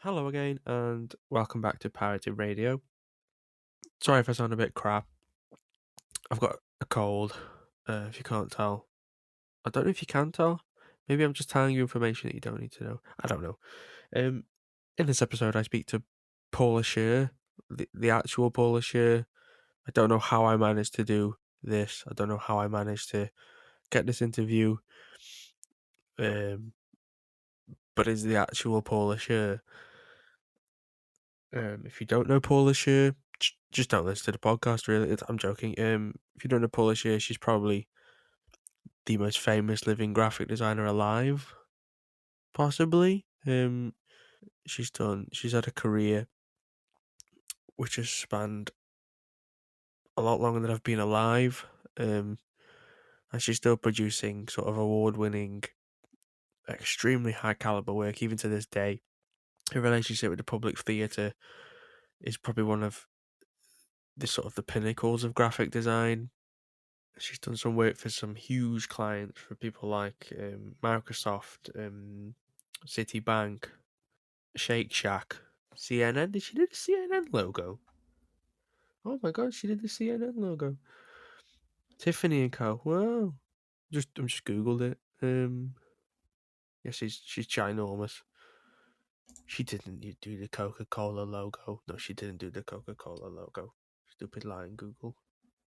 Hello again, and welcome back to Parity Radio. Sorry if I sound a bit crap. I've got a cold, if you can't tell. I don't know if you can tell. Maybe I'm just telling you information that you don't need to know. I don't know. Um, in this episode, I speak to Paula Scher, the actual Paula Scher. I don't know how I managed to do this. I don't know how I managed to get this interview. Um, but it's the actual Paula Scher. If you don't know Paula Scher, just don't listen to the podcast. Really, I'm joking. If you don't know Paula Scher, she's probably the most famous living graphic designer alive, possibly. She's had a career which has spanned a lot longer than I've been alive. And she's still producing sort of award-winning, extremely high caliber work even to this day. Her relationship with the public theatre is probably one of the pinnacles of graphic design. She's done some work for some huge clients, for people like Microsoft, Citibank, Shake Shack, CNN. Did she do the CNN logo? Oh my god, she did the CNN logo. Tiffany and Co. Wow. I'm just googled it. Yeah, she's ginormous. She didn't do the Coca-Cola logo. No, she didn't do the Coca-Cola logo. Stupid lying Google.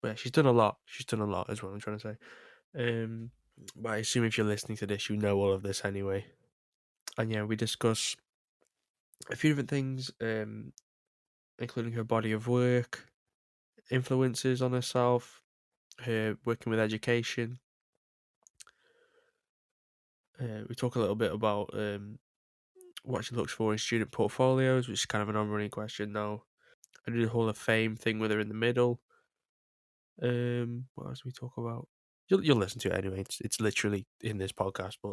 But yeah, she's done a lot. She's done a lot, is what I'm trying to say. But I assume if you're listening to this, you know all of this anyway. And yeah, we discuss a few different things, including her body of work, influences on herself, her working with education. We talk a little bit about what she looks for in student portfolios, which is kind of an on-running question now. I do the Hall of Fame thing with her in the middle. What else do we talk about? You'll listen to it anyway. It's literally in this podcast, but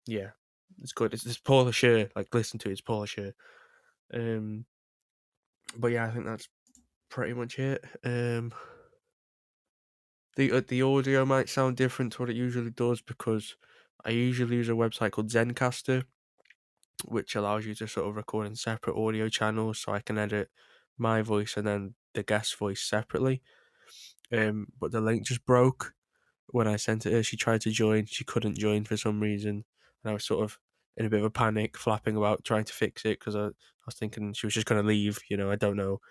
yeah, it's good. It's Paula Scher. Like, listen to it. It's Paula Scher. But yeah, I think that's pretty much it. The audio might sound different to what it usually does because I usually use a website called Zencaster, which allows you to sort of record in separate audio channels, so I can edit my voice and then the guest voice separately. But the link just broke when I sent it her. She tried to join, she couldn't join for some reason, and I was sort of in a bit of a panic, flapping about trying to fix it because I was thinking she was just going to leave. I don't know.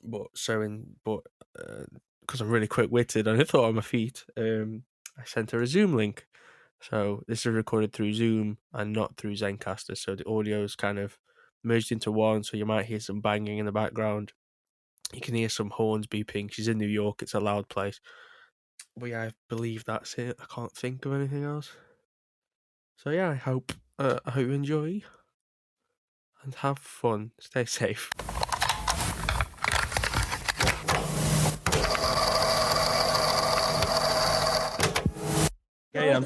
But because I'm really quick-witted and I thought on my feet, I sent her a Zoom link. So this is recorded through Zoom and not through Zencaster, so the audio is kind of merged into one, so you might hear some banging in the background. You can hear some horns beeping. She's in New York, it's a loud place. But yeah, I believe that's it. I can't think of anything else. So yeah, I hope you enjoy and have fun. Stay safe. Yeah,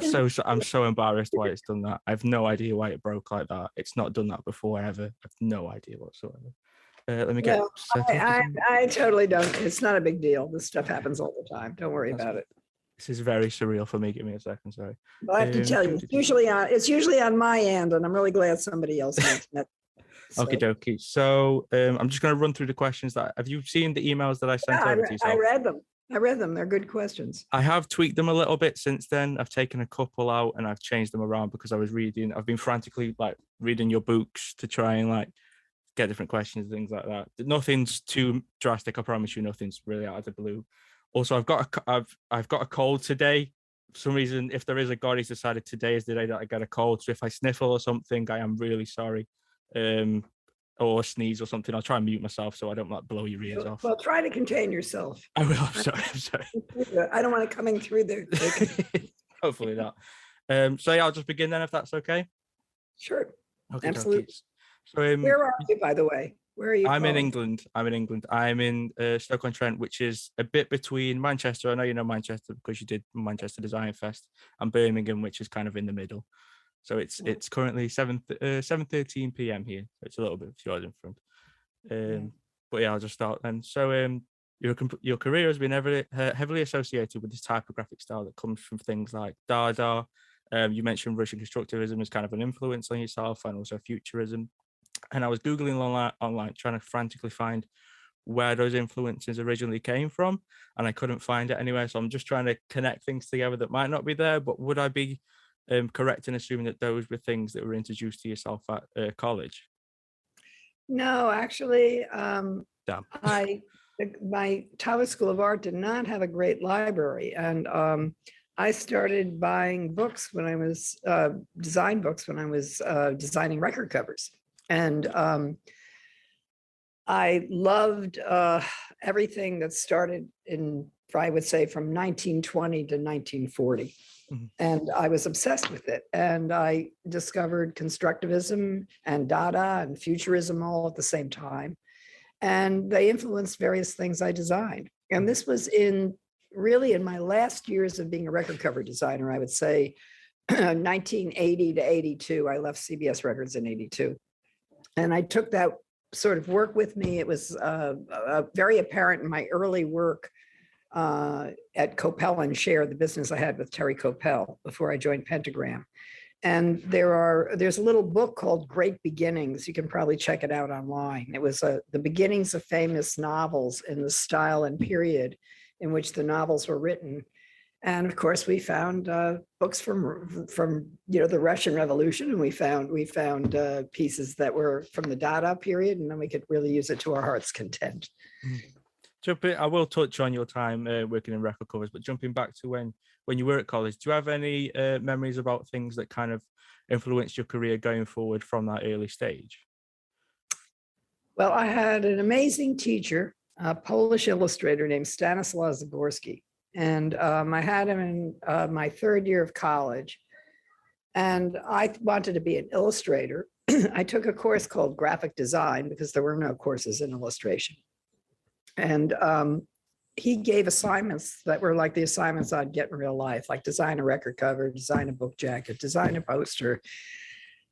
I'm so embarrassed why it's done that. I have no idea why it broke like that. It's not done that before ever. I have no idea whatsoever. Let me get set up. I totally don't. It's not a big deal. This stuff happens all the time. Don't worry about it. This is very surreal for me. Give me a second, sorry. Well, I have to tell you, it's usually on my end, and I'm really glad somebody else mentioned it. Okie dokie. So I'm just going to run through the questions. Have you seen the emails that I sent over to yourself? I read them. They're good questions. I have tweaked them a little bit since then. I've taken a couple out and I've changed them around because I've been frantically reading your books to try and get different questions and things like that. Nothing's too drastic. I promise you, nothing's really out of the blue. Also, I've got a cold today. For some reason, if there is a God, he's decided today is the day that I get a cold. So if I sniffle or something, I am really sorry. Or sneeze or something, I'll try and mute myself so I don't blow your ears off. Well, try to contain yourself. I will. I'm sorry. I don't want it coming through there. Hopefully not. So yeah, I'll just begin then if that's okay. Sure. Okay, absolutely. So where are you, by the way? Where are you? I'm in England. I'm in Stoke-on-Trent, which is a bit between Manchester. I know you know Manchester because you did Manchester Design Fest, and Birmingham, which is kind of in the middle. So it's currently 7:13 p.m. here. So it's a little bit further in front. But yeah, I'll just start then. So your career has been heavily associated with this typographic style that comes from things like Dada, You mentioned Russian constructivism as kind of an influence on yourself, and also futurism. And I was Googling online trying to frantically find where those influences originally came from, and I couldn't find it anywhere. So I'm just trying to connect things together that might not be there. But would I be correct in assuming that those were things that were introduced to yourself at college? No, actually, Damn. my Tyler School of Art did not have a great library, and I started buying books when I was design books when I was designing record covers, and I loved everything that started in, I would say, from 1920 to 1940. Mhm. And I was obsessed with it. And I discovered constructivism and Dada and futurism all at the same time. And they influenced various things I designed. And this was really in my last years of being a record cover designer, I would say 1980 to 82. I left CBS Records in 82. And I took that sort of work with me. It was very apparent in my early work at Coppell and Scher, the business I had with Terry Coppell before I joined Pentagram. And there's a little book called Great Beginnings. You can probably check it out online. It was the beginnings of famous novels in the style and period in which the novels were written. And of course, we found books from the Russian Revolution, and we found pieces that were from the Dada period, and then we could really use it to our heart's content. I will touch on your time working in record covers, but jumping back to when you were at college, do you have any memories about things that kind of influenced your career going forward from that early stage? Well, I had an amazing teacher, a Polish illustrator named Stanislaw Zagorski. And I had him in my third year of college. And I wanted to be an illustrator. I took a course called graphic design because there were no courses in illustration. And he gave assignments that were like the assignments I'd get in real life, like design a record cover, design a book jacket, design a poster.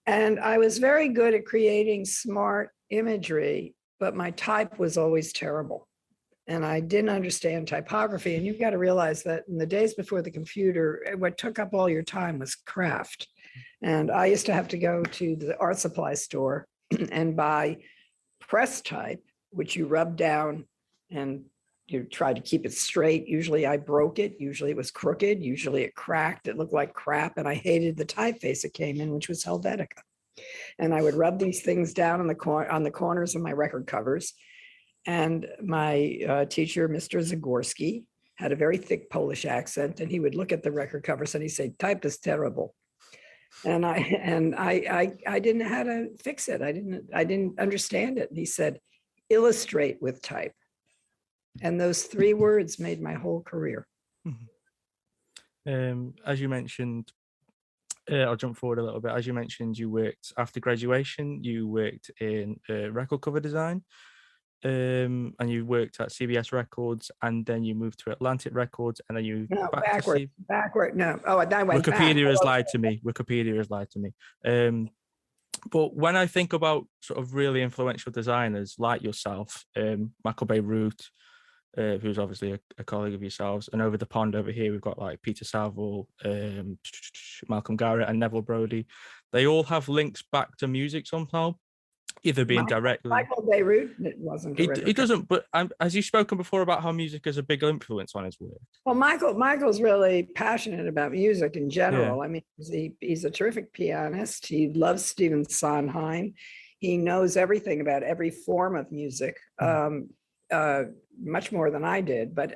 And I was very good at creating smart imagery, but my type was always terrible. And I didn't understand typography. And you've got to realize that in the days before the computer, what took up all your time was craft. And I used to have to go to the art supply store and buy press type, which you rub down and you try to keep it straight. Usually I broke it. Usually it was crooked. Usually it cracked. It looked like crap. And I hated the typeface it came in, which was Helvetica. And I would rub these things down on the corners of my record covers. And my teacher, Mr. Zagorski, had a very thick Polish accent, and he would look at the record covers and he'd say, "Type is terrible." And I didn't know how to fix it. I didn't understand it. And he said, "Illustrate with type." And those three words made my whole career. As you mentioned, I'll jump forward a little bit. As you mentioned, you worked after graduation. You worked in record cover design. And you worked at CBS Records, and then you moved to Atlantic Records, and then you backward. No, I went Wikipedia back. has lied to me. Wikipedia has lied to me. But when I think about sort of really influential designers like yourself, Michael Beirut, who's obviously a colleague of yourselves, and over the pond over here we've got like Peter Saville, Malcolm Garrett, and Neville Brody. They all have links back to music somehow. Either being directly Michael Beirut, it wasn't. It doesn't. But has you spoken before about how music is a big influence on his work? Well, Michael's really passionate about music in general. Yeah. I mean, he's a terrific pianist. He loves Stephen Sondheim. He knows everything about every form of music, much more than I did. But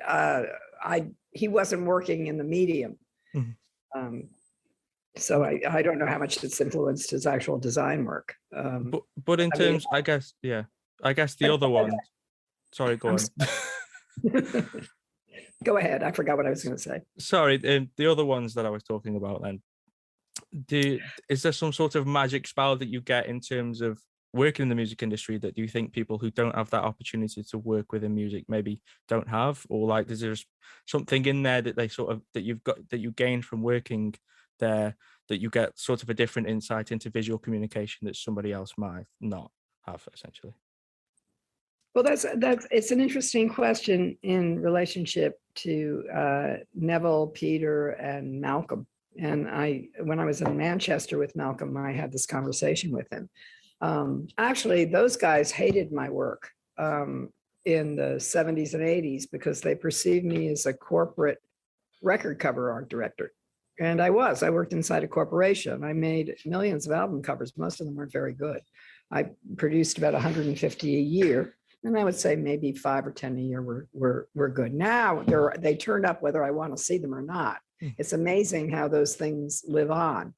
he wasn't working in the medium. Mm-hmm. So I don't know how much it's influenced his actual design work. But in terms, I guess the other one. Sorry, go on. Go ahead. I forgot what I was going to say. Sorry, the other ones that I was talking about then. Is there some sort of magic spell that you get in terms of working in the music industry that you think people who don't have that opportunity to work within music maybe don't have, or like is there something in there that that you gain from working there that you get sort of a different insight into visual communication that somebody else might not have, essentially? Well, it's an interesting question in relationship to Neville, Peter, and Malcolm. And when I was in Manchester with Malcolm, I had this conversation with him. Actually, those guys hated my work in the 70s and 80s because they perceived me as a corporate record cover art director. And I worked inside a corporation. I made millions of album covers. Most of them weren't very good. I produced about 150 a year. And I would say maybe 5 or 10 a year were good. Now they turn up whether I want to see them or not. It's amazing how those things live on.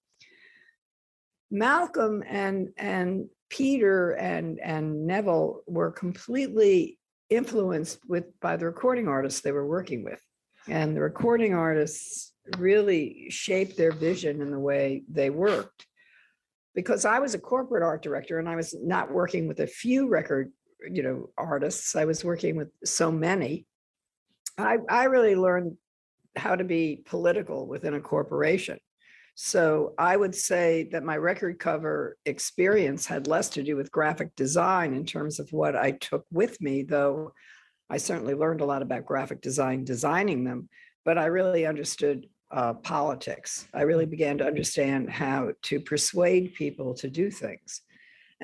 Malcolm and Peter and Neville were completely influenced by the recording artists they were working with. And the recording artists really shaped their vision in the way they worked. Because I was a corporate art director and I was not working with a few record, artists. I was working with so many. I really learned how to be political within a corporation. So I would say that my record cover experience had less to do with graphic design in terms of what I took with me, though I certainly learned a lot about graphic design, designing them, but I really understood politics. I really began to understand how to persuade people to do things.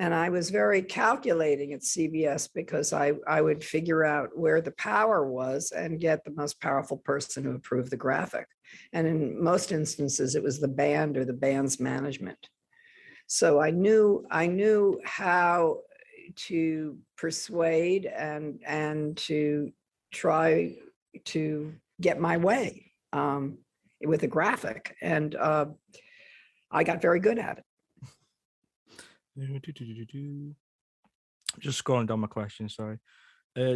And I was very calculating at CBS because I would figure out where the power was and get the most powerful person to approve the graphic. And in most instances, it was the band or the band's management. So I knew how to persuade and to try to get my way with a graphic. And I got very good at it. Just scrolling down my questions, sorry.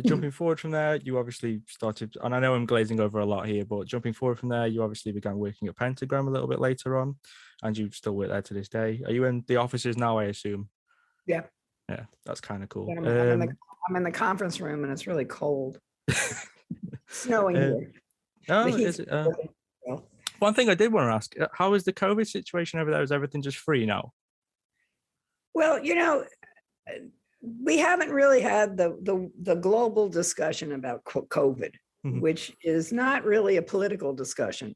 Jumping forward from there, you obviously started, and I know I'm glazing over a lot here, but jumping forward from there, you obviously began working at Pentagram a little bit later on, and you still work there to this day. Are you in the offices now, I assume? Yeah. Yeah, that's kind of cool. I'm in the conference room and it's really cold. Snowing here. Oh, is it? One thing I did want to ask, how is the COVID situation over there? Is everything just free now? Well, we haven't really had the global discussion about COVID, which is not really a political discussion.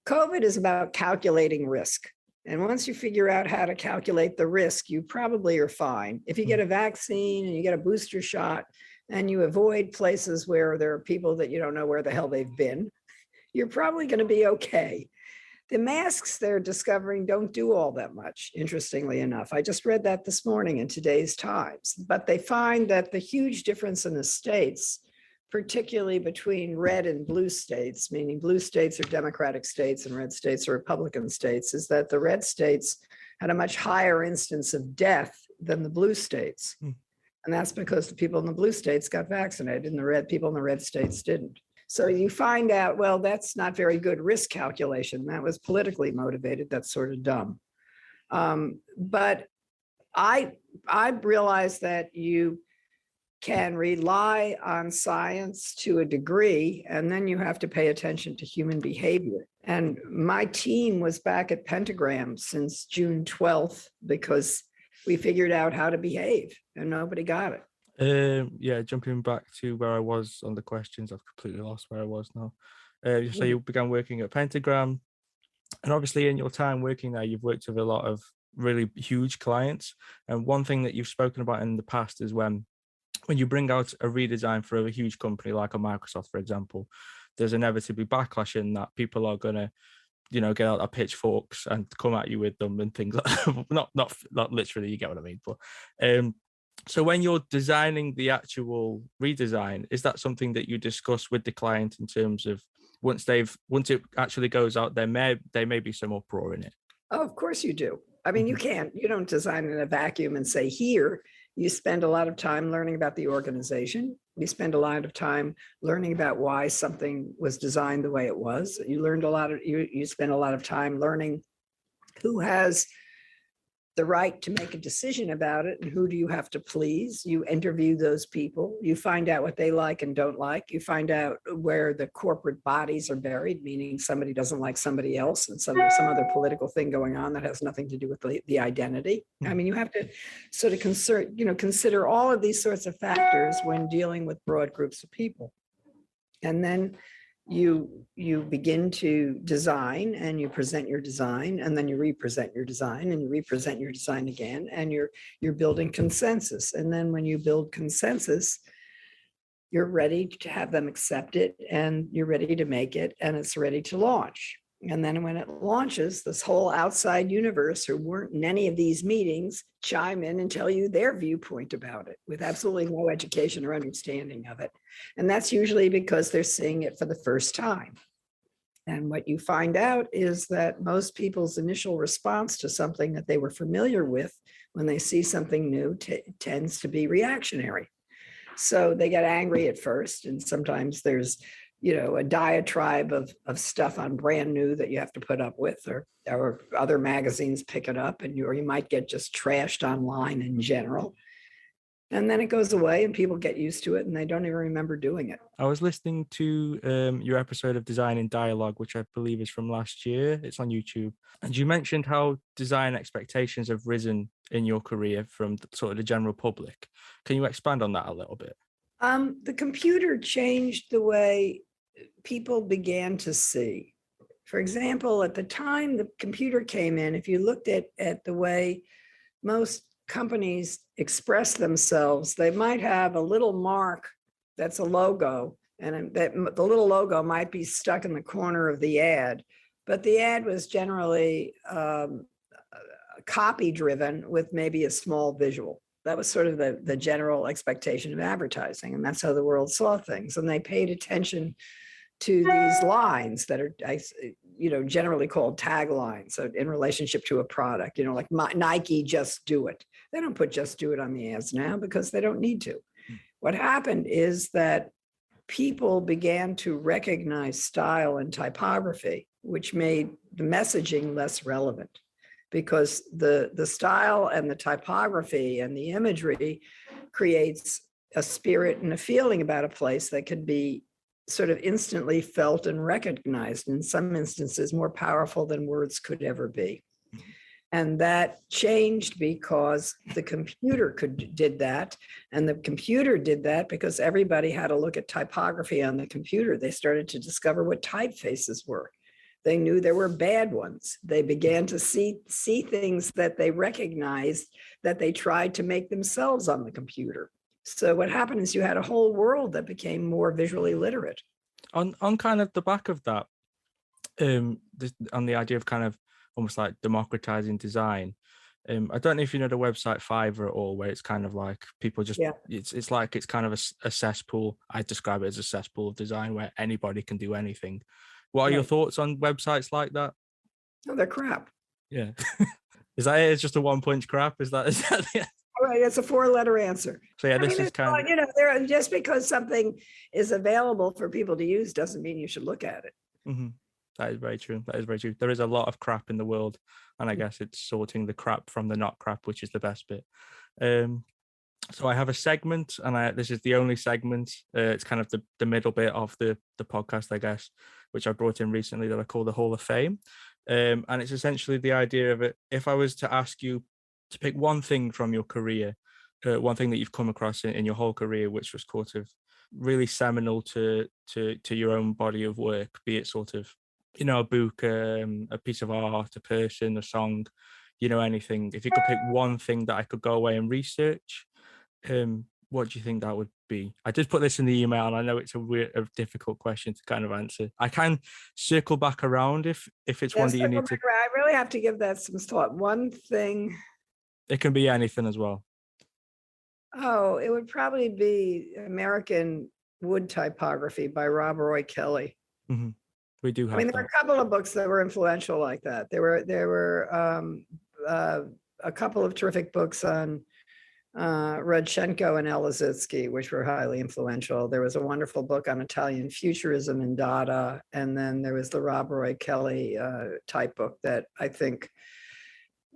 COVID is about calculating risk. And once you figure out how to calculate the risk, you probably are fine. If you get a vaccine and you get a booster shot and you avoid places where there are people that you don't know where the hell they've been, you're probably going to be okay. The masks they're discovering don't do all that much, interestingly enough. I just read that this morning in today's Times. But they find that the huge difference in the states, particularly between red and blue states, meaning blue states are Democratic states and red states are Republican states, is that the red states had a much higher instance of death than the blue states. And that's because the people in the blue states got vaccinated and the people in the red states didn't. So you find out, well, that's not very good risk calculation. That was politically motivated. That's sort of dumb. But I realized that you can rely on science to a degree, and then you have to pay attention to human behavior. And my team was back at Pentagram since June 12th because we figured out how to behave and nobody got it. Yeah, jumping back to where I was on the questions, I've completely lost where I was now. So you began working at Pentagram, and obviously in your time working there, you've worked with a lot of really huge clients. And one thing that you've spoken about in the past is when you bring out a redesign for a huge company like a Microsoft, for example, there's inevitably backlash in that people are going to, get out their pitchforks and come at you with them and things like that. not literally, you get what I mean, but so when you're designing the actual redesign, is that something that you discuss with the client in terms of once it actually goes out, there may be some uproar in it? Oh, of course you do. I mean, you don't design in a vacuum and say, here. You spend a lot of time learning about the organization. You spend a lot of time learning about why something was designed the way it was. You spend a lot of time learning who has the right to make a decision about it and who do you have to please. You interview those people. You find out what they like and don't like. You find out where the corporate bodies are buried, meaning somebody doesn't like somebody else and some other political thing going on that has nothing to do with the identity. I mean, you have to sort of consider all of these sorts of factors when dealing with broad groups of people. And then you begin to design and you present your design, and then you represent your design and you represent your design again, and you're building consensus. And then when you build consensus, you're ready to have them accept it, and you're ready to make it, and it's ready to launch. And then when it launches, this whole outside universe who weren't in any of these meetings chime in and tell you their viewpoint about it with absolutely no education or understanding of it. And that's usually because they're seeing it for the first time. And what you find out is that most people's initial response to something that they were familiar with when they see something new tends to be reactionary. So they get angry at first, and sometimes there's a diatribe of stuff on brand new that you have to put up with, or other magazines pick it up, or you might get just trashed online in general. And then it goes away and people get used to it and they don't even remember doing it. I was listening to your episode of Design in Dialogue, which I believe is from last year. It's on YouTube. And you mentioned how design expectations have risen in your career from sort of the general public. Can you expand on that a little bit? The computer changed the way people began to see. For example, at the time the computer came in, if you looked at the way most companies express themselves, they might have a little mark that's a logo, and that the little logo might be stuck in the corner of the ad, but the ad was generally copy driven with maybe a small visual. That was sort of the general expectation of advertising, and that's how the world saw things. And they paid attention to these lines that are, generally called taglines, so in relationship to a product, like Nike, just do it. They don't put just do it on the ads now because they don't need to. What happened is that people began to recognize style and typography, which made the messaging less relevant, because the style and the typography and the imagery creates a spirit and a feeling about a place that could be sort of instantly felt and recognized, in some instances more powerful than words could ever be. And that changed because the computer did that. And the computer did that because everybody had to look at typography on the computer. They started to discover what typefaces were. They knew there were bad ones. They began to see things that they recognized that they tried to make themselves on the computer. So what happened is you had a whole world that became more visually literate. On kind of the back of that, on the idea of kind of almost like democratizing design, I don't know if you know the website Fiverr at all, where it's kind of like people just, it's like it's kind of a cesspool. I describe it as a cesspool of design where anybody can do anything. What are your thoughts on websites like that? Oh, they're crap. Yeah. Is that it? It's just a 1-punch crap? Is that the... All right, it's a 4-letter answer. So yeah, this is kind of, there, just because something is available for people to use doesn't mean you should look at it. Mm-hmm. That is very true. That is very true. There is a lot of crap in the world, and I guess it's sorting the crap from the not crap, which is the best bit. So I have a segment, and this is the only segment. It's kind of the middle bit of the podcast, I guess, which I brought in recently that I call the Hall of Fame. And it's essentially the idea of it. If I was to ask you to pick one thing from your career, one thing that you've come across in your whole career, which was sort of really seminal to your own body of work, be it sort of, a book, a piece of art, a person, a song, anything. If you could pick one thing that I could go away and research, what do you think that would be? I did put this in the email, and I know it's a difficult question to kind of answer. I can circle back around if it's one that you need to. I really have to give that some thought. One thing. It can be anything as well. Oh, it would probably be American Wood Typography by Rob Roy Kelly. Mm-hmm. We do have. There were a couple of books that were influential like that. There were a couple of terrific books on Rodchenko and Elizitsky, which were highly influential. There was a wonderful book on Italian futurism and Dada, and then there was the Rob Roy Kelly type book that I think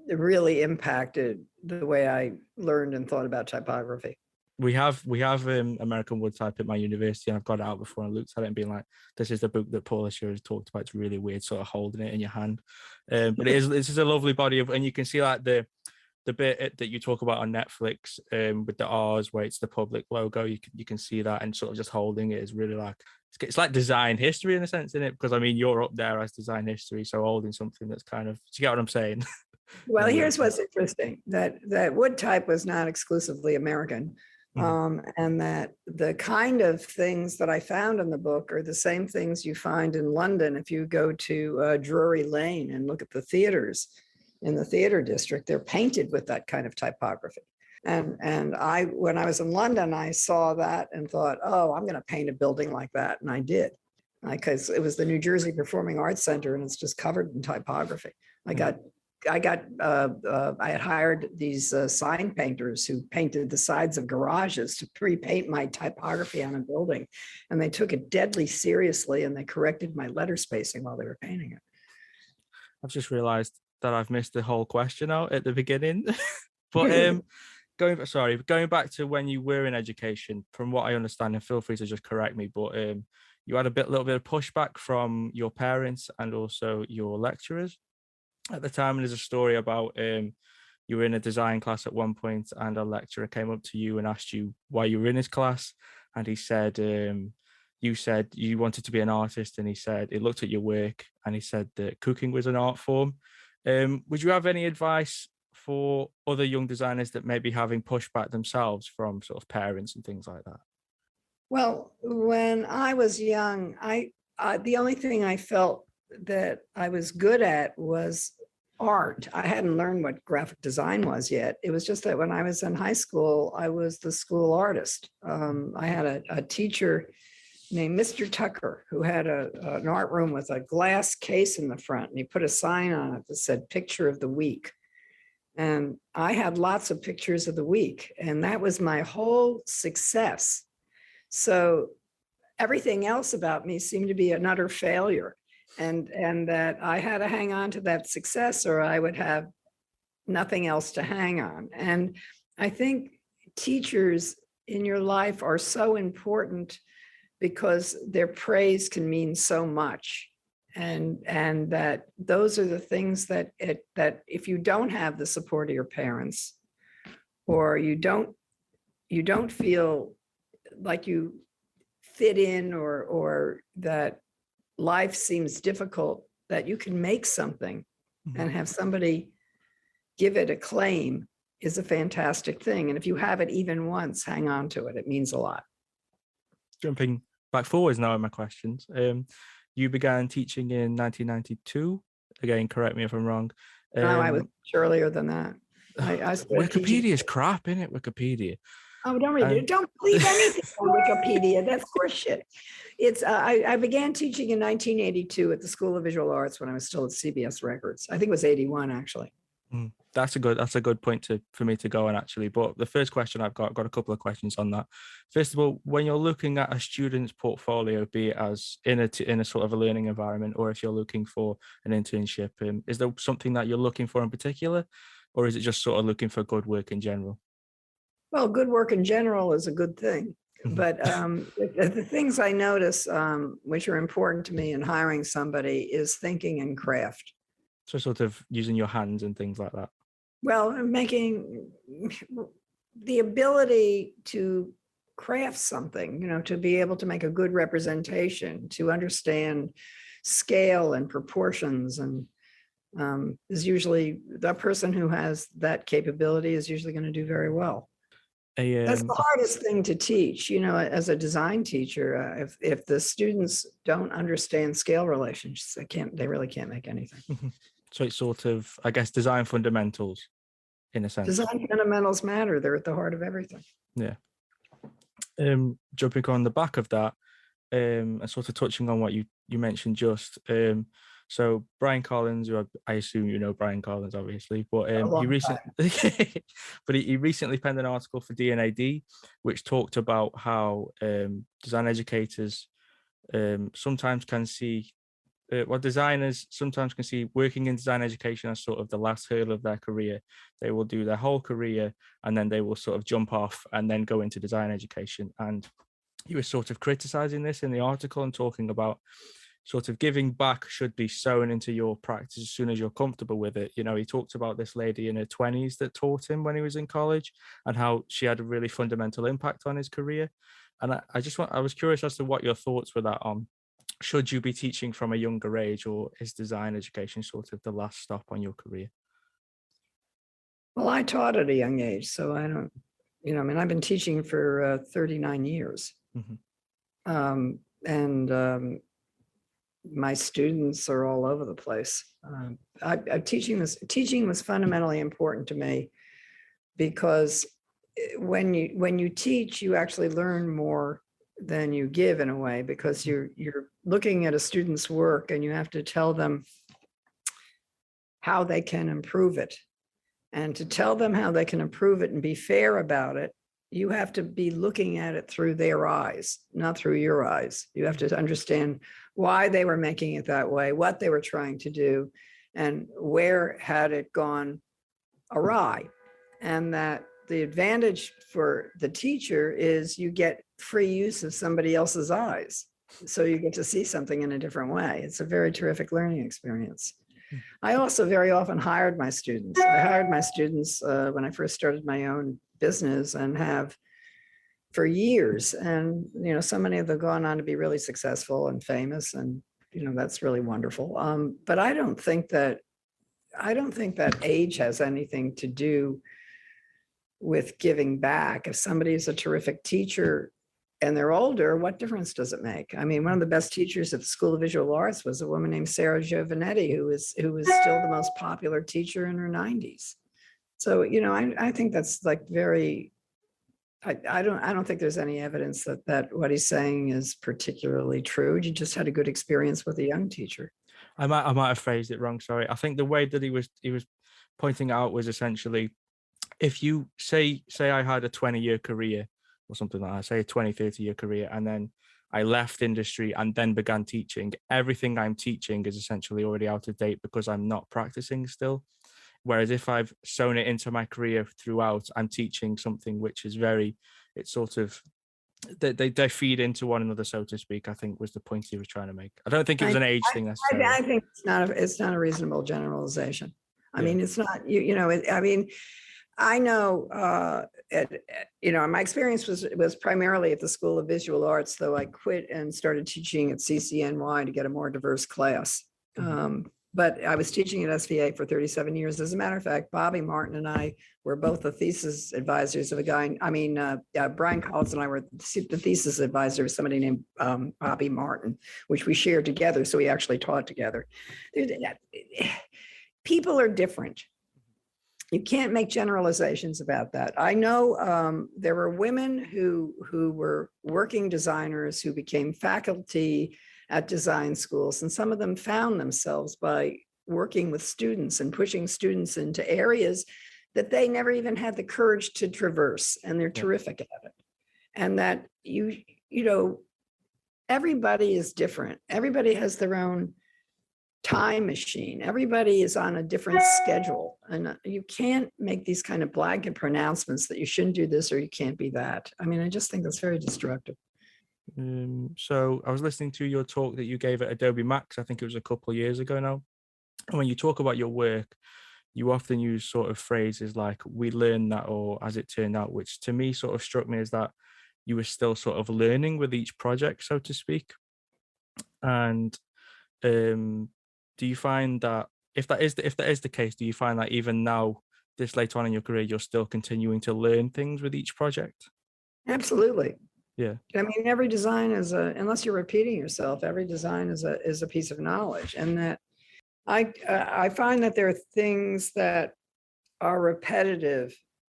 really impacted the way I learned and thought about typography. We have American Wood Type at my university, and I've got it out before and looked at it and been like, this is the book that Paula Scher has talked about. It's really weird sort of holding it in your hand. But this is a lovely body of, and you can see like the bit that you talk about on Netflix with the R's where it's the public logo. You can see that, and sort of just holding it is really like, it's like design history in a sense, isn't it? Because I mean, you're up there as design history, so holding something that's kind of, do you get what I'm saying? Well, here's what's interesting, that wood type was not exclusively American. And that the kind of things that I found in the book are the same things you find in London. If you go to Drury Lane and look at the theaters in the theater district, they're painted with that kind of typography. And when I was in London, I saw that and thought, oh, I'm going to paint a building like that. And I did, because it was the New Jersey Performing Arts Center, and it's just covered in typography. I had hired these sign painters who painted the sides of garages to pre-paint my typography on a building. And they took it deadly seriously, and they corrected my letter spacing while they were painting it. I've just realized that I've missed the whole question out at the beginning. But going back to when you were in education, from what I understand, and feel free to just correct me, but you had little bit of pushback from your parents and also your lecturers at the time. And there's a story about you were in a design class at one point, and a lecturer came up to you and asked you why you were in his class, and he said you said you wanted to be an artist, and he said he looked at your work and he said that cooking was an art form. Would you have any advice for other young designers that may be having pushback themselves from sort of parents and things like that? Well, when I was young, the only thing I felt that I was good at was art. I hadn't learned what graphic design was yet. It was just that when I was in high school, I was the school artist. I had a teacher named Mr. Tucker, who had an art room with a glass case in the front, and he put a sign on it that said "Picture of the Week." And I had lots of pictures of the week, and that was my whole success. So everything else about me seemed to be an utter failure, and that I had to hang on to that success, or I would have nothing else to hang on. And I think teachers in your life are so important because their praise can mean so much. And that those are the things that if you don't have the support of your parents, or you don't feel like you fit in, or that life seems difficult, that you can make something and have somebody give it acclaim is a fantastic thing. And if you have it even once, hang on to it. It means a lot. Jumping back forwards now in my questions. You began teaching in 1992. Again, correct me if I'm wrong. No, I was earlier than that. Wikipedia is crap, isn't it? Wikipedia. Oh, don't read it. Don't believe anything on Wikipedia. That's horseshit. It's I began teaching in 1982 at the School of Visual Arts when I was still at CBS Records. I think it was 81 actually. That's a good point for me to go on, actually. But the first question I've got a couple of questions on that. First of all, when you're looking at a student's portfolio, be it as in a sort of a learning environment, or if you're looking for an internship, is there something that you're looking for in particular, or is it just sort of looking for good work in general? Well, good work in general is a good thing. But the things I notice, which are important to me in hiring somebody, is thinking and craft. So sort of using your hands and things like that. Well, making the ability to craft something, to be able to make a good representation, to understand scale and proportions, and is usually the person who has that capability is usually going to do very well. That's the hardest thing to teach, as a design teacher. If the students don't understand scale relations, they really can't make anything. So it's sort of, I guess, design fundamentals in a sense. Design fundamentals matter. They're at the heart of everything. Yeah. Jumping on the back of that, and sort of touching on what you mentioned just. So Brian Collins, who I assume you know Brian Collins, obviously, but he recently penned an article for D&AD, which talked about how design educators sometimes can see designers sometimes can see working in design education as sort of the last hurdle of their career. They will do their whole career and then they will sort of jump off and then go into design education. And he was sort of criticizing this in the article and talking about sort of giving back should be sewn into your practice as soon as you're comfortable with it. You know, he talked about this lady in her 20s that taught him when he was in college, and how she had a really fundamental impact on his career. And I was curious as to what your thoughts were that on, should you be teaching from a younger age, or is design education sort of the last stop on your career? Well, I taught at a young age, so I don't, I mean, I've been teaching for 39 years. Mhm. And my students are all over the place. Teaching was fundamentally important to me, because when you teach, you actually learn more than you give, in a way, because you're looking at a student's work and you have to tell them how they can improve it. And to tell them how they can improve it and be fair about it, you have to be looking at it through their eyes, not through your eyes. You have to understand why they were making it that way, what they were trying to do, and where had it gone awry. And that the advantage for the teacher is you get free use of somebody else's eyes. So you get to see something in a different way. It's a very terrific learning experience. I also very often hired my students. I hired my students when I first started my own business, and have for years. And, so many of them have gone on to be really successful and famous, and, that's really wonderful. But I don't think that age has anything to do with giving back. If somebody is a terrific teacher and they're older, what difference does it make? I mean, one of the best teachers at the School of Visual Arts was a woman named Sarah Giovanetti, who was still the most popular teacher in her 90s. So, I think that's like very, I don't think there's any evidence that what he's saying is particularly true. You just had a good experience with a young teacher. I might have phrased it wrong. Sorry. I think the way that he was pointing out was essentially, if you say I had a 20-year career or something like that, say a 20, 30-year career, and then I left industry and then began teaching, everything I'm teaching is essentially already out of date because I'm not practicing still. Whereas if I've sewn it into my career throughout, I'm teaching something which is it's sort of, they feed into one another, so to speak, I think was the point he was trying to make. I don't think it was an age thing necessarily. I think it's not a reasonable generalization. I mean, it's not, I mean, I know, my experience was primarily at the School of Visual Arts, though I quit and started teaching at CCNY to get a more diverse class. But I was teaching at SVA for 37 years. As a matter of fact, Bobby Martin and I were both the thesis advisors of a guy. Brian Collins and I were the thesis advisor of somebody named Bobby Martin, which we shared together. So we actually taught together. People are different. You can't make generalizations about that. I know there were women who were working designers who became faculty at design schools, and some of them found themselves by working with students and pushing students into areas that they never even had the courage to traverse, and they're terrific at it. And that everybody is different. Everybody has their own time machine. Everybody is on a different schedule, and you can't make these kind of blanket pronouncements that you shouldn't do this or you can't be that. I mean, I just think that's very destructive. So I was listening to your talk that you gave at Adobe Max, I think it was a couple of years ago now. And when you talk about your work, you often use sort of phrases like "we learned that," or "as it turned out," which to me sort of struck me as that you were still sort of learning with each project, so to speak. And do you find that if that is the case, do you find that even now, this late on in your career, you're still continuing to learn things with each project? Absolutely. Yeah. I mean, every design is unless you're repeating yourself, every design is a piece of knowledge. And that I find that there are things that are repetitive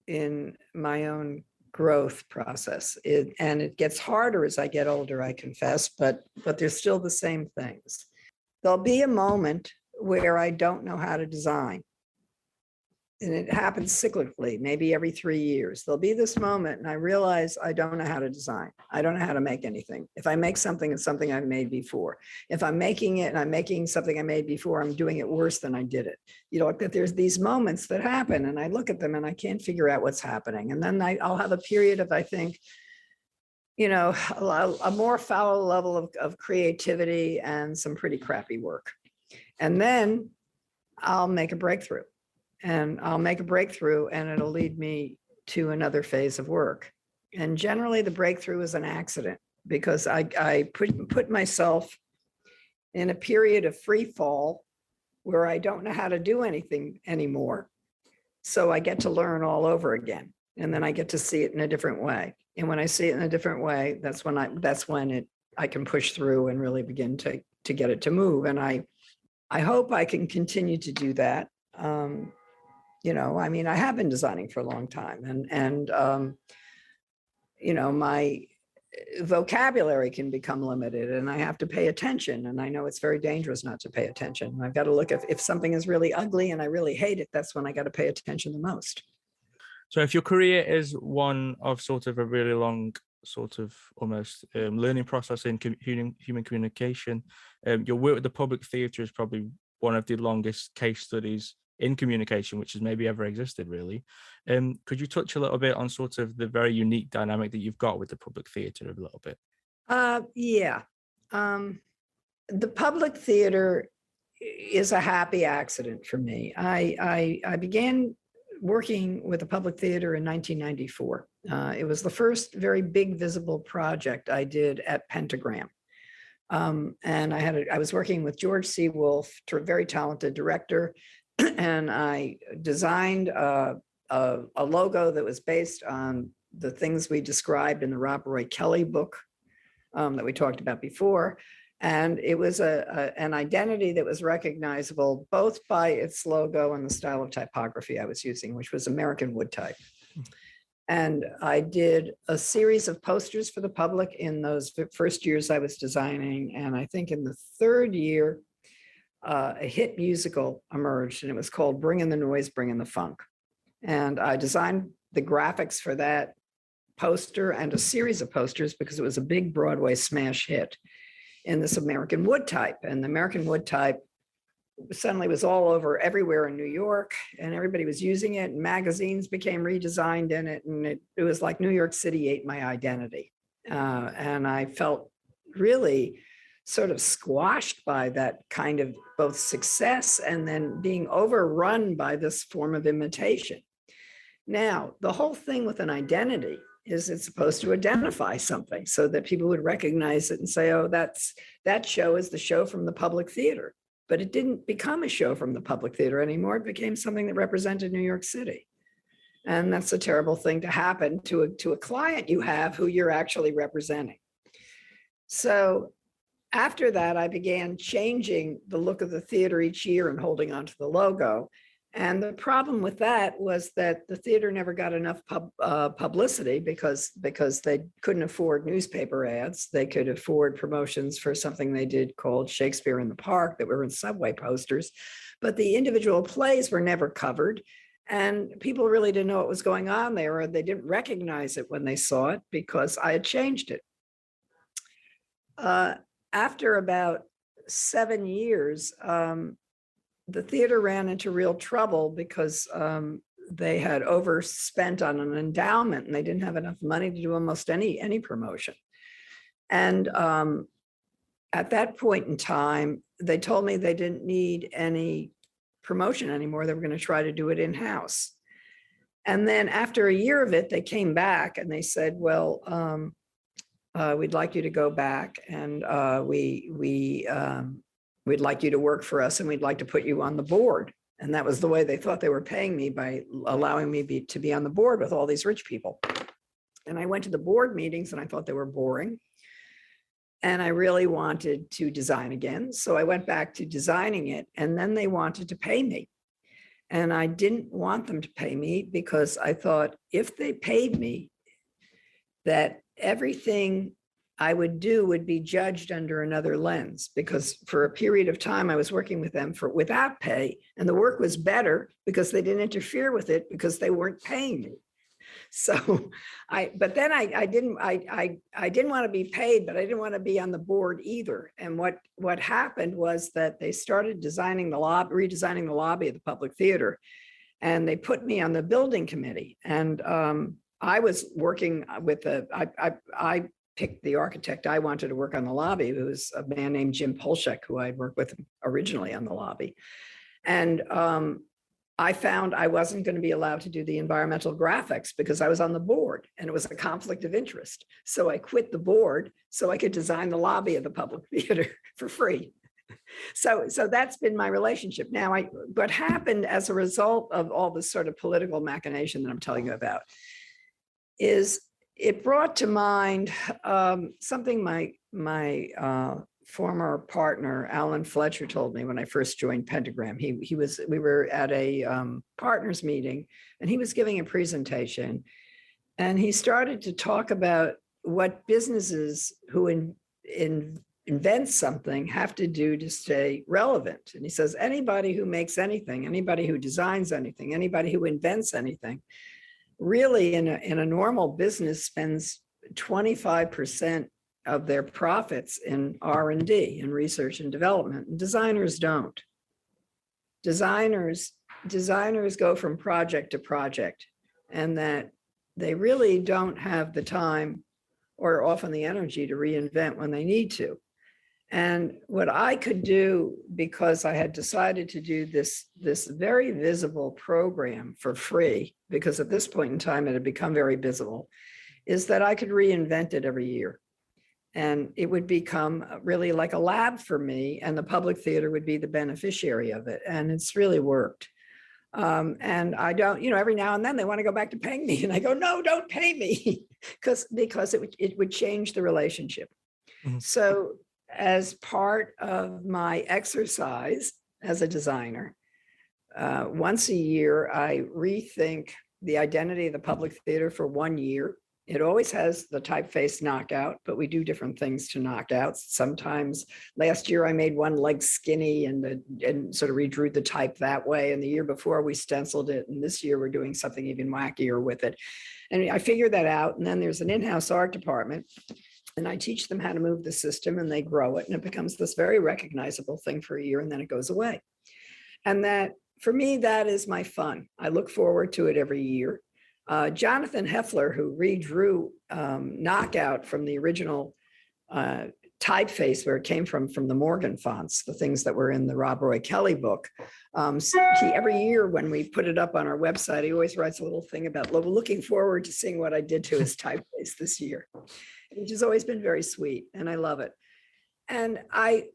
in my own growth process. And it gets harder as I get older, I confess, but they're still the same things. There'll be a moment where I don't know how to design. And it happens cyclically, maybe every 3 years. There'll be this moment and I realize I don't know how to design. I don't know how to make anything. If I make something, it's something I've made before. If I'm making it and I'm making something I made before, I'm doing it worse than I did it. That there's these moments that happen and I look at them and I can't figure out what's happening. And then I'll have a period of, I think, a more fallow level of creativity and some pretty crappy work. And then I'll make a breakthrough, and it'll lead me to another phase of work. And generally the breakthrough is an accident, because I put myself in a period of free fall where I don't know how to do anything anymore. So I get to learn all over again. And then I get to see it in a different way. And when I see it in a different way, that's when I can push through and really begin to get it to move. And I hope I can continue to do that. I have been designing for a long time, and my vocabulary can become limited, and I have to pay attention. And I know it's very dangerous not to pay attention. I've got to look if something is really ugly and I really hate it, that's when I got to pay attention the most. So if your career is one of sort of a really long sort of almost learning process in human communication, your work with the public theatre is probably one of the longest case studies in communication which has maybe ever existed, really. Could you touch a little bit on sort of the very unique dynamic that you've got with the public theatre a little bit? Yeah. The public theater is a happy accident for me. I began working with the public theater in 1994. It was the first very big visible project I did at Pentagram. And I was working with George C. Wolfe, a very talented director, and I designed a logo that was based on the things we described in the Robert Roy Kelly book that we talked about before. And it was an identity that was recognizable both by its logo and the style of typography I was using, which was American wood type. And I did a series of posters for the public in those first years I was designing. And I think in the third year, a hit musical emerged, and it was called Bring in the Noise, Bring in the Funk. And I designed the graphics for that poster and a series of posters because it was a big Broadway smash hit in this American wood type. And the American wood type suddenly was all over everywhere in New York, and everybody was using it, and magazines became redesigned in it. And it was like New York City ate my identity. And I felt really sort of squashed by that kind of both success and then being overrun by this form of imitation. Now, the whole thing with an identity is it's supposed to identify something so that people would recognize it and say, oh, that show is the show from the public theater. But it didn't become a show from the public theater anymore. It became something that represented New York City. And that's a terrible thing to happen to a client you have who you're actually representing. So after that, I began changing the look of the theater each year and holding on to the logo. And the problem with that was that the theater never got enough publicity because they couldn't afford newspaper ads. They could afford promotions for something they did called Shakespeare in the Park that were in subway posters. But the individual plays were never covered. And people really didn't know what was going on there, or they didn't recognize it when they saw it because I had changed it. After about 7 years, the theater ran into real trouble because they had overspent on an endowment and they didn't have enough money to do almost any promotion. And at that point in time, they told me they didn't need any promotion anymore. They were going to try to do it in-house. And then after a year of it, they came back and they said, well, we'd like you to go back, and we'd like you to work for us, and we'd like to put you on the board. And that was the way they thought they were paying me, by allowing me to be on the board with all these rich people. And I went to the board meetings and I thought they were boring. And I really wanted to design again. So I went back to designing it, and then they wanted to pay me. And I didn't want them to pay me because I thought if they paid me, that everything I would do would be judged under another lens, because for a period of time I was working with them without pay, and the work was better because they didn't interfere with it because they weren't paying me. So I didn't want to be paid, but I didn't want to be on the board either. And what happened was that they started redesigning the lobby of the public theater, and they put me on the building committee. And I was working with I picked the architect I wanted to work on the lobby. It was a man named Jim Polshek, who I worked with originally on the lobby. And I found I wasn't going to be allowed to do the environmental graphics because I was on the board and it was a conflict of interest. So I quit the board so I could design the lobby of the public theater for free. So that's been my relationship. Now, what happened as a result of all this sort of political machination that I'm telling you about is it brought to mind something my former partner, Alan Fletcher, told me when I first joined Pentagram. We were at a partners meeting and he was giving a presentation and he started to talk about what businesses who invent something have to do to stay relevant. And he says, anybody who makes anything, anybody who designs anything, anybody who invents anything, really in a normal business spends 25% of their profits in R&D, in research and development. And designers don't. Designers go from project to project, and that they really don't have the time or often the energy to reinvent when they need to. And what I could do, because I had decided to do this very visible program for free, because at this point in time it had become very visible, is that I could reinvent it every year. And it would become really like a lab for me, and the public theater would be the beneficiary of it. And it's really worked. And I don't, every now and then they want to go back to paying me, and I go, no, don't pay me, because it would change the relationship. Mm-hmm. So as part of my exercise as a designer, once a year, I rethink the identity of the public theater for 1 year. It always has the typeface knockout, but we do different things to knockouts. Sometimes last year I made one leg skinny and sort of redrew the type that way. And the year before we stenciled it. And this year we're doing something even wackier with it. And I figured that out. And then there's an in-house art department. And I teach them how to move the system, and they grow it. And it becomes this very recognizable thing for a year, and then it goes away. And that, for me, that is my fun. I look forward to it every year. Jonathan Heffler, who redrew Knockout from the original typeface where it came from the Morgan fonts, the things that were in the Rob Roy Kelly book. Every year when we put it up on our website, he always writes a little thing about looking forward to seeing what I did to his typeface this year, which has always been very sweet, and I love it. And I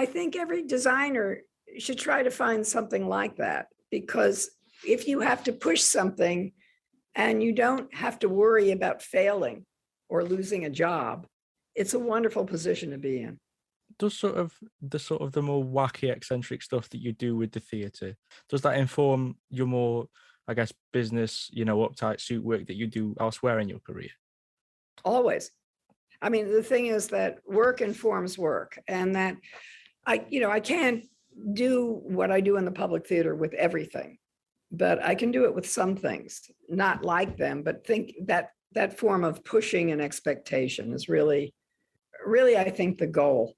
think every designer should try to find something like that, because if you have to push something and you don't have to worry about failing or losing a job, it's a wonderful position to be in. Does the more wacky, eccentric stuff that you do with the theatre, does that inform your more, I guess, business, uptight suit work that you do elsewhere in your career? Always. I mean, the thing is that work informs work, and that I can't do what I do in the public theater with everything, but I can do it with some things, not like them, but think that form of pushing an expectation is really, I think, the goal,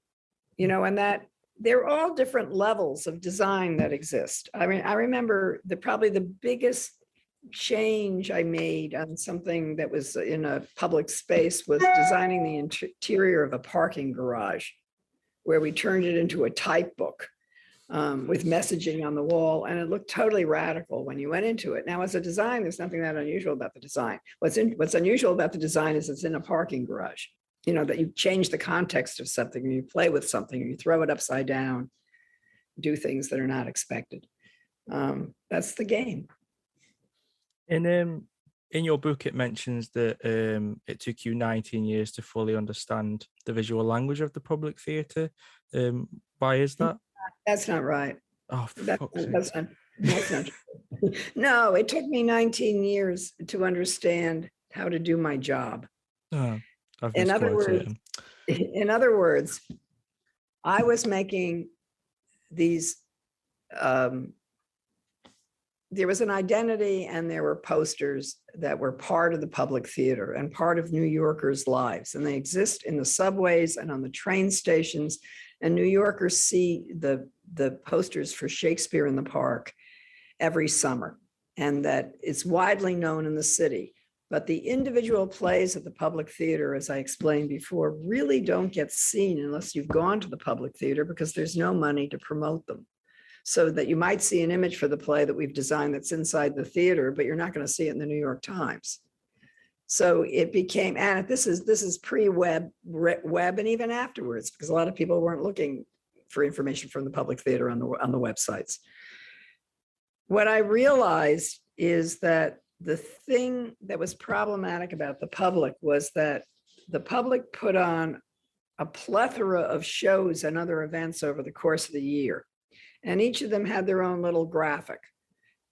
and that they're all different levels of design that exist. I mean, I remember probably the biggest change I made on something that was in a public space was designing the interior of a parking garage, where we turned it into a type book with messaging on the wall, and it looked totally radical when you went into it. Now, as a design, there's nothing that unusual about the design. What's unusual about the design is it's in a parking garage, that you change the context of something, or you play with something, or you throw it upside down, do things that are not expected. That's the game. In your book, it mentions that it took you 19 years to fully understand the visual language of the public theatre. Why is that? That's not right. Oh, that's not true. No, it took me 19 years to understand how to do my job. Oh, in other words, I was making these. There was an identity, and there were posters that were part of the public theater and part of New Yorkers' lives. And they exist in the subways and on the train stations. And New Yorkers see the posters for Shakespeare in the Park every summer. And that it's widely known in the city. But the individual plays at the public theater, as I explained before, really don't get seen unless you've gone to the public theater, because there's no money to promote them. So that you might see an image for the play that we've designed that's inside the theater, but you're not going to see it in the New York Times. So it became, and this is pre-web, and even afterwards, because a lot of people weren't looking for information from the public theater on the websites. What I realized is that the thing that was problematic about the public was that the public put on a plethora of shows and other events over the course of the year. And each of them had their own little graphic.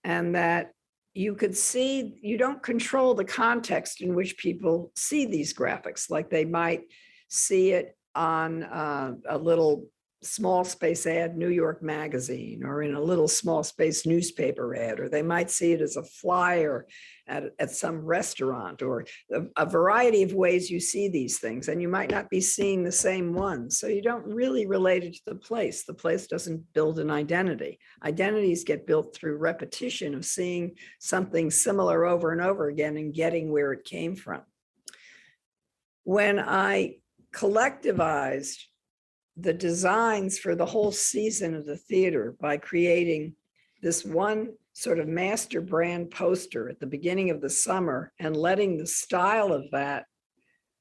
And that you could see, you don't control the context in which people see these graphics. Like they might see it on a little small space ad, New York Magazine, or in a little small space newspaper ad, or they might see it as a flyer at some restaurant, or a variety of ways you see these things, and you might not be seeing the same ones. So you don't really relate it to the place. The place doesn't build an identity. Identities get built through repetition of seeing something similar over and over again and getting where it came from. When I collectivized the designs for the whole season of the theater by creating this one sort of master brand poster at the beginning of the summer and letting the style of that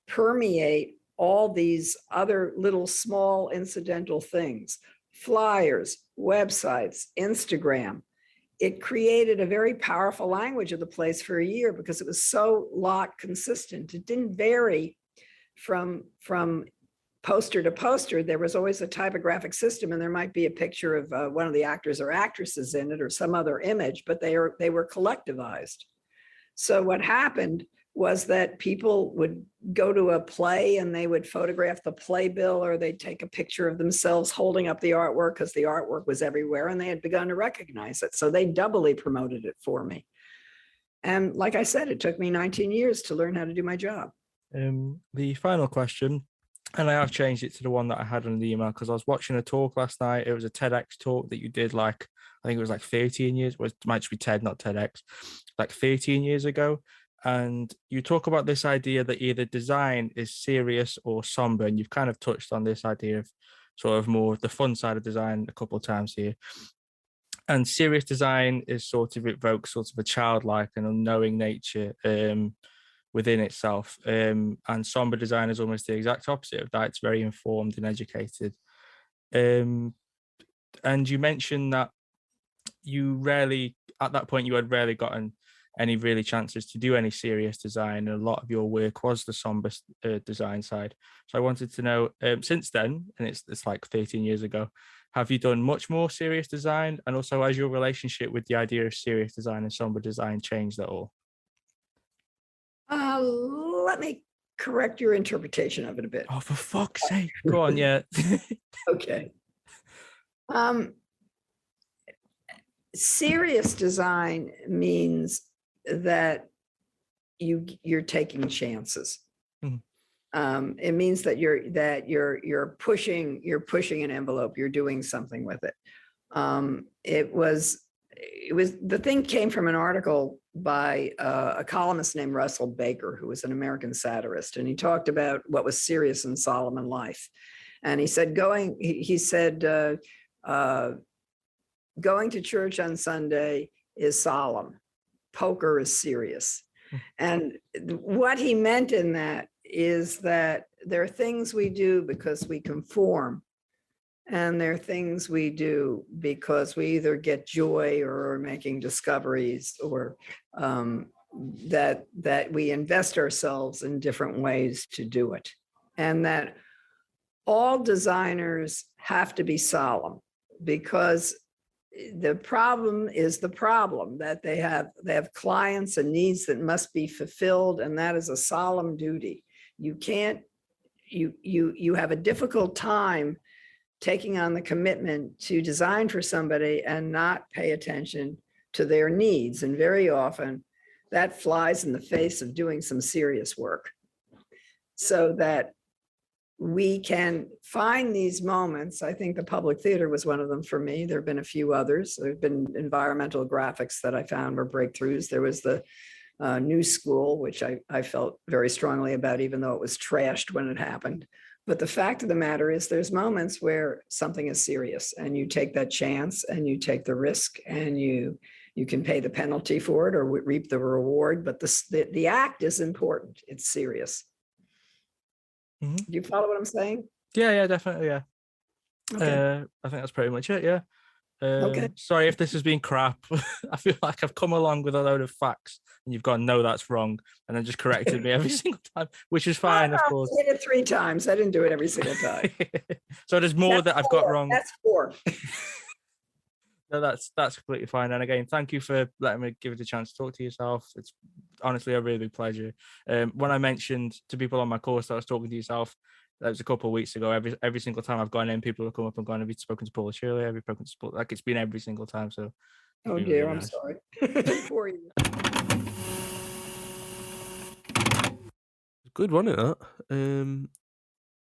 permeate all these other little small incidental things, flyers, websites, Instagram, it created a very powerful language of the place for a year because it was so lot consistent. It didn't vary from poster to poster. There was always a typographic system, and there might be a picture of one of the actors or actresses in it or some other image, but they were collectivized. So what happened was that people would go to a play and they would photograph the playbill, or they'd take a picture of themselves holding up the artwork because the artwork was everywhere and they had begun to recognize it. So they doubly promoted it for me. And like I said, it took me 19 years to learn how to do my job. The final question, and I have changed it to the one that I had on the email because I was watching a talk last night. It was a TEDx talk that you did, like, I think it was like 13 years, well, it might just be TED, not TEDx, like 13 years ago. And you talk about this idea that either design is serious or somber. And you've kind of touched on this idea of sort of more the fun side of design a couple of times here. And serious design is sort of evokes sort of a childlike and unknowing nature within itself. And somber design is almost the exact opposite of that. It's very informed and educated. And you mentioned that you rarely, at that point, you had rarely gotten any really chances to do any serious design. And a lot of your work was the somber design side. So I wanted to know, since then, and it's like 13 years ago, have you done much more serious design? And also, has your relationship with the idea of serious design and somber design changed at all? Let me correct your interpretation of it a bit. Oh, for fuck's sake. Go on, yeah. Okay. Serious design means that you're taking chances. Mm-hmm. It means that you're pushing an envelope. You're doing something with it. It was the thing came from an article by a columnist named Russell Baker, who was an American satirist, and he talked about what was serious and solemn in life. And he said going to church on Sunday is solemn. Poker is serious. And what he meant in that is that there are things we do because we conform, and there are things we do because we either get joy or are making discoveries, or that we invest ourselves in different ways to do it. And that all designers have to be solemn, because the problem is the problem that they have clients and needs that must be fulfilled, and that is a solemn duty. You can't, you have a difficult time taking on the commitment to design for somebody and not pay attention to their needs. And very often that flies in the face of doing some serious work, so that we can find these moments. I think the public theater was one of them for me. There have been a few others. There have been environmental graphics that I found were breakthroughs. There was the new school, which I felt very strongly about, even though it was trashed when it happened. But the fact of the matter is, there's moments where something is serious and you take that chance and you take the risk, and you can pay the penalty for it or reap the reward. But the act is important. It's serious. Mhm. Do you follow what I'm saying? Yeah, definitely. Yeah. Okay. I think that's pretty much it. Yeah. Okay. Sorry if this has been crap. I feel like I've come along with a load of facts and you've gone, no, that's wrong, and then just corrected me every single time, which is fine, of course. I did it 3 times. I didn't do it every single time. So there's more that I've got wrong. That's 4. No, that's completely fine. And again, thank you for letting me give it a chance to talk to yourself. It's honestly a really big pleasure. When I mentioned to people on my course that I was talking to yourself, that was a couple of weeks ago. Every single time I've gone in, people have come up and gone, "Have you spoken to Paula Scher? Have you spoken to Paula?" Like, it's been every single time. So, Oh been dear, really I'm nice. sorry. Poor you. Good, wasn't it? That.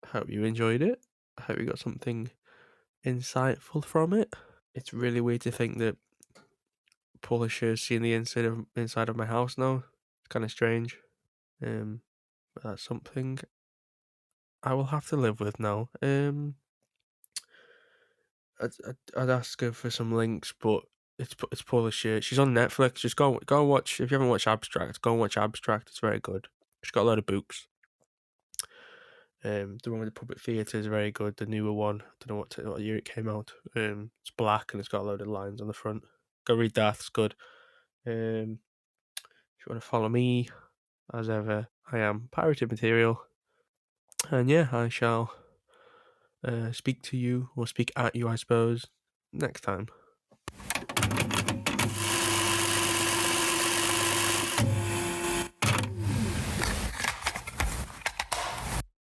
Hope you enjoyed it. I hope you got something insightful from it. It's really weird to think that Paula Scher's seen the inside of my house now. It's kind of strange. But that's something I will have to live with now. I'd ask her for some links, but it's Paula Scher. She's on Netflix. Just go and watch. If you haven't watched Abstract, go and watch Abstract. It's very good. She's got a lot of books. The one with the puppet theatre is very good. The newer one, I don't know what year it came out. It's black and it's got a load of lines on the front. Go read that. It's good. If you want to follow me, as ever, I am Pirated Material, and yeah, I shall speak to you, or speak at you, I suppose, next time.